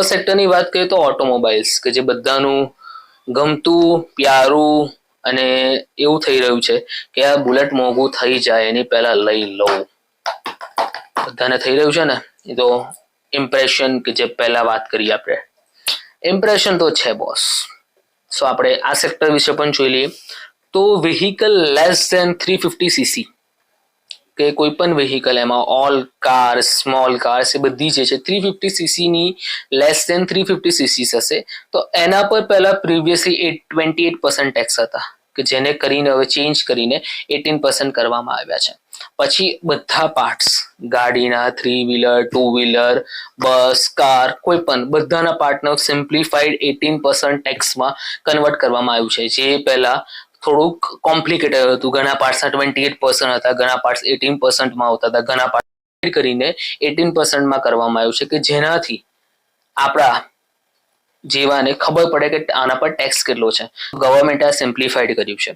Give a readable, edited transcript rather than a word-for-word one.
સેક્ટરની વાત કરીએ તો ઓટોમોબાઈલ્સ, કે જે બધાનું ગમતું પ્યારું અને એવું થઈ રહ્યું છે કે આ બુલેટ મોંઘું થઈ જાય એની પહેલા લઈ લઉં, બધાને થઈ રહ્યું છે ને. એ તો ઇમ્પ્રેશન કે જે પહેલા વાત કરીએ આપણે, ઇમ્પ્રેશન તો છે બોસ. સો આપણે આ સેક્ટર વિશે પણ જોઈ લઈએ. તો વ્હીકલ લેસ ધેન 350cc, કે કોઈ પણ વ્હીકલ, એમાં ઓલ કાર, સ્મોલ કાર્સ, એ બધી જે છે 350cc ની લેસ ધેન 350cc હશે તો એના પર પહેલા પ્રીવિયસલી 28% ટેક્સ હતા, કે જેને કરીને હવે ચેન્જ કરીને 18% કરવામાં આવ્યા છે. પછી બધા પાર્ટ્સ, ગાડીના 3 વ્હીલર, 2 વ્હીલર, બસ, કાર, કોઈ પણ બધાના પાર્ટનો સિમ્પ્લિફાઈડ 18% ટેક્સમાં કન્વર્ટ કરવામાં આવ્યું છે. જે પહેલા થોડુંક કોમ્પ્લિકેટેડ હતું, ઘણા પાર્ટ્સના 28% હતા, ઘણા પાર્ટ્સ 18%માં આવતા હતા, ઘણા પાર્ટ કરીને 18%માં કરવામાં આવ્યું છે, કે જેનાથી આપણા જેવાને ખબર પડે કે આના પર ટેક્સ કેટલો છે. ગવર્મેન્ટે આ સિમ્પ્લિફાઈડ કર્યું છે.